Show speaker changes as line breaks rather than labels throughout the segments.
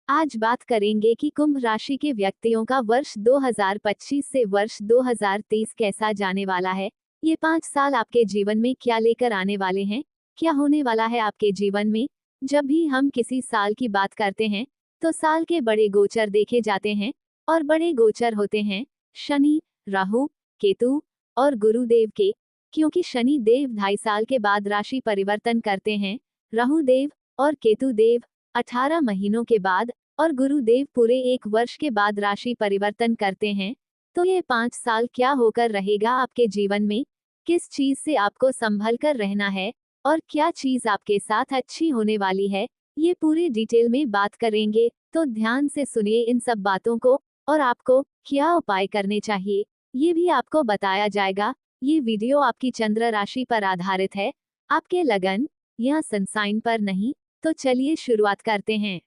आज बात करेंगे कि कुंभ राशि के व्यक्तियों का वर्ष 2025 से वर्ष 2023 कैसा जाने वाला है। ये 5 साल आपके जीवन में क्या लेकर आने वाले हैं, क्या होने वाला है आपके जीवन में। जब भी हम किसी साल की बात करते हैं तो साल के बड़े गोचर देखे जाते हैं और बड़े गोचर होते हैं शनि, राहु, केतु और गुरुदेव के। क्योंकि शनि देव 2.5 साल के बाद राशि परिवर्तन करते हैं, राहु देव और केतु देव 18 महीनों के बाद और गुरुदेव पूरे 1 वर्ष के बाद राशि परिवर्तन करते हैं। तो ये 5 साल क्या होकर रहेगा आपके जीवन में, किस चीज से आपको संभल कर रहना है और क्या चीज आपके साथ अच्छी होने वाली है, ये पूरी डिटेल में बात करेंगे। तो ध्यान से सुनिए इन सब बातों को और आपको क्या उपाय करने चाहिए ये भी आपको बताया जाएगा। ये वीडियो आपकी चंद्र राशि पर आधारित है, आपके लगन या सन साइन पर नहीं। तो चलिए शुरुआत करते हैं।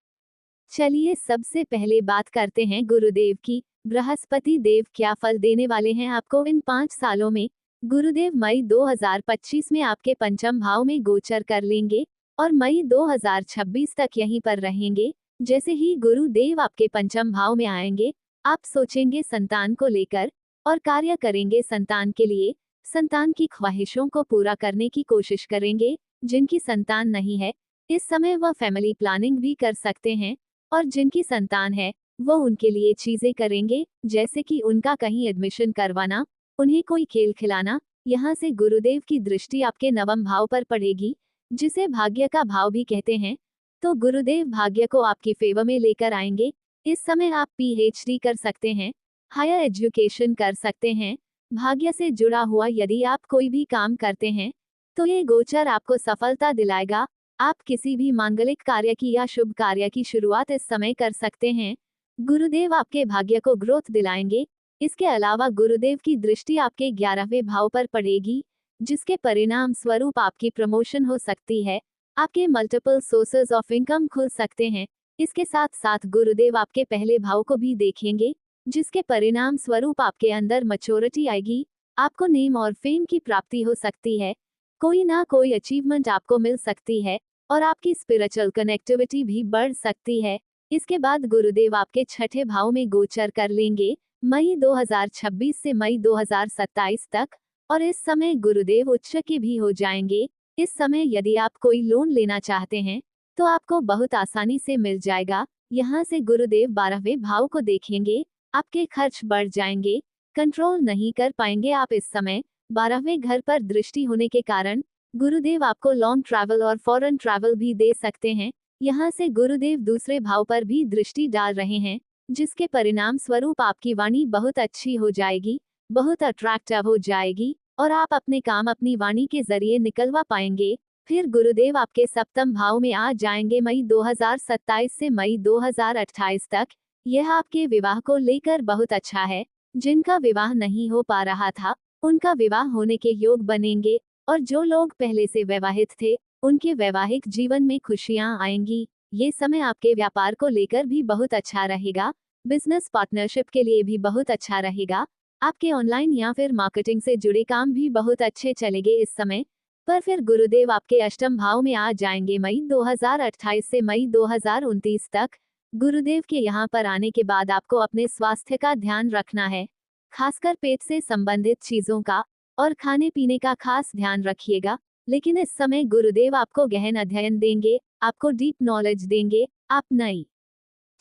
चलिए सबसे पहले बात करते हैं गुरुदेव की। बृहस्पति देव क्या फल देने वाले हैं आपको इन 5 सालों में। गुरुदेव मई 2025 में आपके पंचम भाव में गोचर कर लेंगे और मई 2026 तक यहीं पर रहेंगे। जैसे ही गुरुदेव आपके पंचम भाव में आएंगे, आप सोचेंगे संतान को लेकर और कार्य करेंगे संतान के लिए। संतान की ख्वाहिशों को पूरा करने की कोशिश करेंगे। जिनकी संतान नहीं है, इस समय वह फैमिली प्लानिंग भी कर सकते हैं और जिनकी संतान है वो उनके लिए चीजें करेंगे, जैसे कि उनका कहीं एडमिशन करवाना, उन्हें कोई खेल खिलाना। यहाँ से गुरुदेव की दृष्टि आपके नवम भाव पर पड़ेगी, जिसे भाग्य का भाव भी कहते हैं। तो गुरुदेव भाग्य को आपकी फेवर में लेकर आएंगे। इस समय आप पीएचडी कर सकते हैं, हायर एजुकेशन कर सकते हैं। भाग्य से जुड़ा हुआ यदि आप कोई भी काम करते हैं तो ये गोचर आपको सफलता दिलाएगा। आप किसी भी मांगलिक कार्य की या शुभ कार्य की शुरुआत इस समय कर सकते हैं। गुरुदेव आपके भाग्य को ग्रोथ दिलाएंगे। इसके अलावा गुरुदेव की दृष्टि आपके 11वें भाव पर पड़ेगी, जिसके परिणाम स्वरूप आपकी प्रमोशन हो सकती है। आपके मल्टीपल सोर्सेज ऑफ इनकम खुल सकते हैं। इसके साथ साथ गुरुदेव आपके पहले भाव को भी देखेंगे, जिसके परिणाम स्वरूप आपके अंदर मैच्योरिटी आएगी। आपको नेम और फेम की प्राप्ति हो सकती है। कोई ना कोई अचीवमेंट आपको मिल सकती है और आपकी स्पिरिचुअल कनेक्टिविटी भी बढ़ सकती है। इसके बाद गुरुदेव आपके छठे भाव में गोचर कर लेंगे मई 2026 से मई 2027 तक और इस समय गुरुदेव उच्च के भी हो जाएंगे। इस समय यदि आप कोई लोन लेना चाहते हैं तो आपको बहुत आसानी से मिल जाएगा। यहाँ से गुरुदेव 12वें भाव को देखेंगे, आपके खर्च बढ़ जाएंगे, कंट्रोल नहीं कर पाएंगे आप इस समय। 12वें घर पर दृष्टि होने के कारण गुरुदेव आपको लॉन्ग ट्रैवल और फॉरेन ट्रैवल भी दे सकते हैं। यहाँ से गुरुदेव दूसरे भाव पर भी दृष्टि डाल रहे हैं, जिसके परिणाम स्वरूप आपकी वाणी बहुत अच्छी हो जाएगी, बहुत अट्रैक्टिव हो जाएगी और आप अपने काम अपनी वाणी के जरिए निकलवा पाएंगे। फिर गुरुदेव आपके सप्तम भाव में आ जाएंगे मई 2027 से मई 2028 तक। यह आपके विवाह को लेकर बहुत अच्छा है। जिनका विवाह नहीं हो पा रहा था उनका विवाह होने के योग बनेंगे और जो लोग पहले से वैवाहित थे उनके वैवाहिक जीवन में खुशियां आएंगी। ये समय आपके व्यापार को लेकर भी बहुत अच्छा रहेगा। बिजनेस पार्टनरशिप के लिए भी बहुत अच्छा रहेगा। आपके ऑनलाइन या फिर मार्केटिंग से जुड़े काम भी बहुत अच्छे चलेंगे इस समय। पर फिर गुरुदेव आपके अष्टम भाव में आ जाएंगे मई 2028 से मई 2029 तक। गुरुदेव के यहाँ पर आने के बाद आपको अपने स्वास्थ्य का ध्यान रखना है, खासकर पेट से संबंधित चीजों का और खाने पीने का खास ध्यान रखिएगा। लेकिन इस समय गुरुदेव आपको गहन अध्ययन देंगे, आपको डीप नॉलेज देंगे, आप नई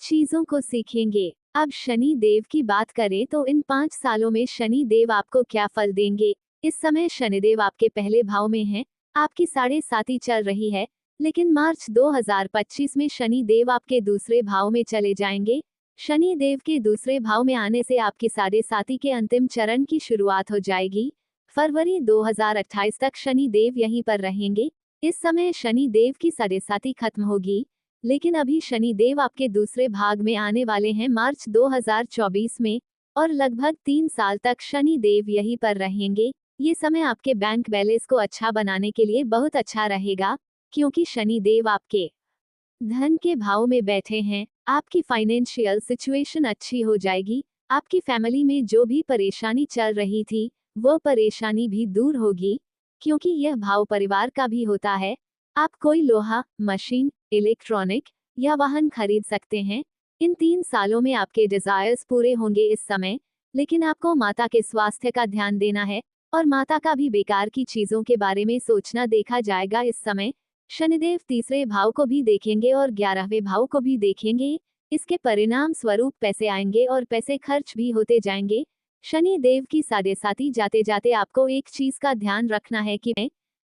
चीजों को सीखेंगे। अब शनि देव की बात करें तो इन 5 सालों में शनि देव आपको क्या फल देंगे। इस समय शनिदेव आपके पहले भाव में हैं, आपकी 7.5 चल रही है, लेकिन मार्च 2025 में शनि देव आपके दूसरे भाव में चले जाएंगे। शनि देव के दूसरे भाव में आने से आपकी 7.5 के अंतिम चरण की शुरुआत हो जाएगी। फरवरी 2028 तक शनि देव यहीं पर रहेंगे। इस समय शनि देव की 7.5 खत्म होगी, लेकिन अभी शनि देव आपके दूसरे भाग में आने वाले हैं मार्च 2024 में और लगभग 3 साल तक शनि देव यहीं पर रहेंगे। ये समय आपके बैंक बैलेंस को अच्छा बनाने के लिए बहुत अच्छा रहेगा, क्योंकि शनि देव आपके धन के भाव में बैठे हैं। आपकी फाइनेंशियल सिचुएशन अच्छी हो जाएगी। आपकी फैमिली में जो भी परेशानी चल रही थी वो परेशानी भी दूर होगी, क्योंकि यह भाव परिवार का भी होता है। आप कोई लोहा, मशीन, इलेक्ट्रॉनिक या वाहन खरीद सकते हैं। इन 3 सालों में आपके डिजायर्स पूरे होंगे इस समय, लेकिन आपको माता के स्वास्थ्य का ध्यान देना है और माता का भी बेकार की चीजों के बारे में सोचना देखा जाएगा इस समय। शनिदेव तीसरे भाव को भी देखेंगे और 11वें भाव को भी देखेंगे। इसके परिणाम स्वरूप पैसे आएंगे और पैसे खर्च भी होते जाएंगे। शनि देव की साढ़े साथी जाते जाते आपको एक चीज का ध्यान रखना है कि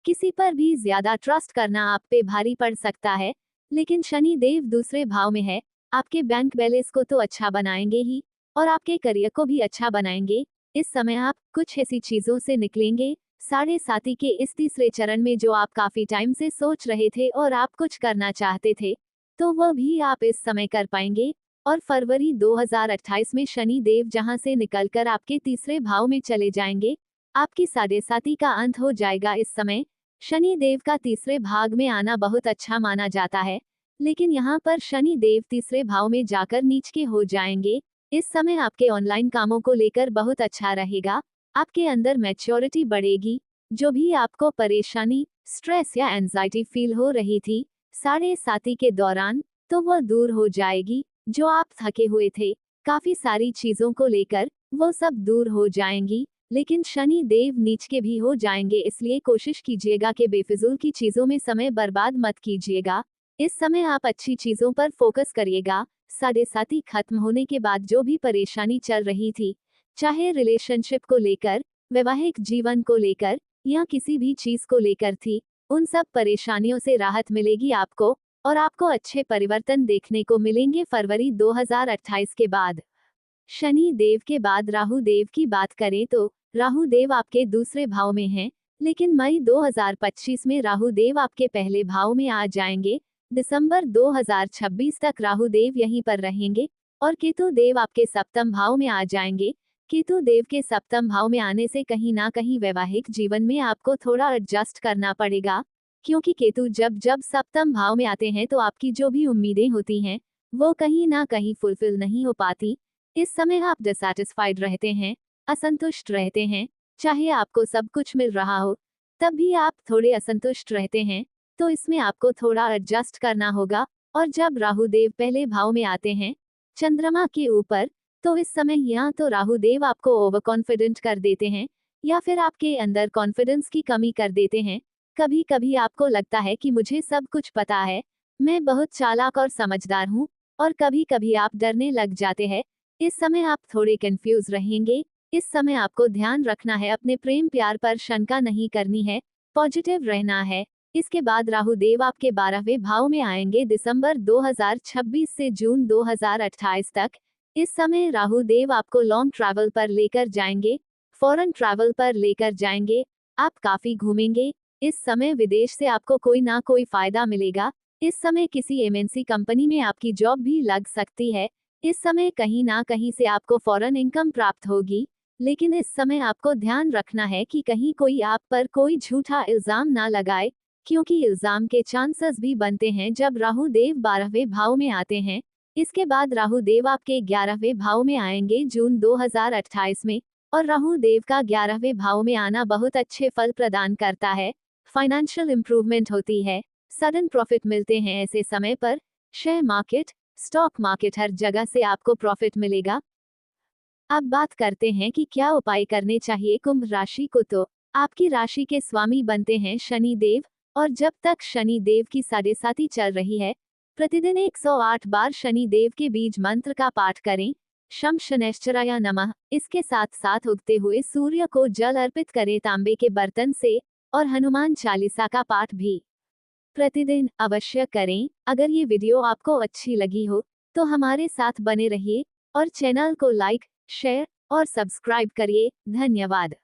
किसी पर भी ज्यादा ट्रस्ट करना आप पे भारी पड़ सकता है। लेकिन शनि देव दूसरे भाव में है, आपके बैंक बैलेंस को तो अच्छा बनाएंगे ही और आपके करियर को भी अच्छा बनाएंगे। इस समय आप कुछ ऐसी चीजों से निकलेंगे साढ़े साथी के इस तीसरे चरण में जो आप काफी टाइम से सोच रहे थे और आप कुछ करना चाहते थे, तो वह भी आप इस समय कर पाएंगे। और फरवरी 2028 में शनि देव जहां से निकलकर आपके तीसरे भाव में चले जाएंगे, आपकी साढ़े साथी का अंत हो जाएगा इस समय। शनि देव का तीसरे भाग में आना बहुत अच्छा माना जाता है, लेकिन यहाँ पर शनि देव तीसरे भाव में जाकर नीच के हो जाएंगे। इस समय आपके ऑनलाइन कामों को लेकर बहुत अच्छा रहेगा, आपके अंदर मैच्योरिटी बढ़ेगी। जो भी आपको परेशानी, स्ट्रेस या एंजाइटी फील हो रही थी साढ़े साथी के दौरान, तो वह दूर हो जाएगी। जो आप थके हुए थे काफी सारी चीजों को लेकर, वो सब दूर हो जाएंगी। लेकिन शनि देव नीच के भी हो जाएंगे, इसलिए कोशिश कीजिएगा कि बेफिजूल की चीजों में समय बर्बाद मत कीजिएगा। इस समय आप अच्छी चीजों पर फोकस करिएगा। साढ़े साथी खत्म होने के बाद जो भी परेशानी चल रही थी, चाहे रिलेशनशिप को लेकर, वैवाहिक जीवन को लेकर या किसी भी चीज को लेकर थी, उन सब परेशानियों से राहत मिलेगी आपको और आपको अच्छे परिवर्तन देखने को मिलेंगे फरवरी 2028 के बाद। शनि देव के बाद राहु देव की बात करें तो राहु देव आपके दूसरे भाव में हैं, लेकिन मई 2025 में राहु देव आपके पहले भाव में आ जाएंगे। दिसंबर 2026 तक राहु देव यहीं पर रहेंगे और केतु देव आपके सप्तम भाव में आ जाएंगे। केतु देव के सप्तम भाव में आने से कहीं ना कहीं वैवाहिक जीवन में आपको थोड़ा एडजस्ट करना पड़ेगा, क्योंकि केतु जब जब सप्तम भाव में आते हैं तो आपकी जो भी उम्मीदें होती हैं वो कहीं ना कहीं फुलफिल नहीं हो पाती। इस समय आप डिसैटिस्फाइड रहते हैं, असंतुष्ट रहते हैं। चाहे आपको सब कुछ मिल रहा हो, तब भी आप थोड़े असंतुष्ट रहते हैं, तो इसमें आपको थोड़ा एडजस्ट करना होगा। और जब राहु देव पहले भाव में आते हैं चंद्रमा के ऊपर, तो इस समय या तो राहु देव आपको ओवर कॉन्फिडेंट कर देते हैं या फिर आपके अंदर कॉन्फिडेंस की कमी कर देते हैं। कभी कभी आपको लगता है कि मुझे सब कुछ पता है, मैं बहुत चालाक और समझदार हूँ, और कभी कभी आप डरने लग जाते हैं। इस समय आप थोड़े कंफ्यूज रहेंगे। इस समय आपको ध्यान रखना है, अपने प्रेम प्यार पर शंका नहीं करनी है, पॉजिटिव रहना है। इसके बाद राहु देव आपके 12वें भाव में आएंगे दिसंबर 2026 से जून 2028 तक। इस समय राहु देव आपको लॉन्ग ट्रैवल पर लेकर जाएंगे, फॉरेन ट्रैवल पर लेकर जाएंगे। आप काफी घूमेंगे। इस समय विदेश से आपको कोई ना कोई फायदा मिलेगा। इस समय किसी एमएनसी कंपनी में आपकी जॉब भी लग सकती है। इस समय कहीं ना कहीं से आपको फॉरेन इनकम प्राप्त होगी, लेकिन इस समय आपको ध्यान रखना है कि कहीं कोई आप पर कोई झूठा इल्जाम ना लगाए, क्योंकि इल्जाम के चांसेस भी बनते हैं जब राहु देव 12वें भाव में आते हैं। इसके बाद राहु देव आपके 11वें भाव में आएंगे जून 2028 में, और राहु देव का 11वें भाव में आना बहुत अच्छे फल प्रदान करता है। फाइनेंशियल इंप्रूवमेंट होती है, सडन प्रॉफिट मिलते हैं। ऐसे समय पर शेयर मार्केट, स्टॉक मार्केट, हर जगह से आपको प्रॉफिट मिलेगा। अब बात करते हैं कि क्या उपाय करने चाहिए कुंभ राशि को। तो आपकी राशि के स्वामी बनते हैं शनि देव, और जब तक शनि देव की साढ़े साथी चल रही है, प्रतिदिन 108 बार शनि देव के बीज मंत्र का पाठ करें। शम शनैश्चराय नमः। इसके साथ साथ उगते हुए सूर्य को जल अर्पित करें तांबे के बर्तन से, और हनुमान चालीसा का पाठ भी प्रतिदिन अवश्य करें। अगर ये वीडियो आपको अच्छी लगी हो तो हमारे साथ बने रहिए और चैनल को लाइक, शेयर और सब्सक्राइब करिए। धन्यवाद।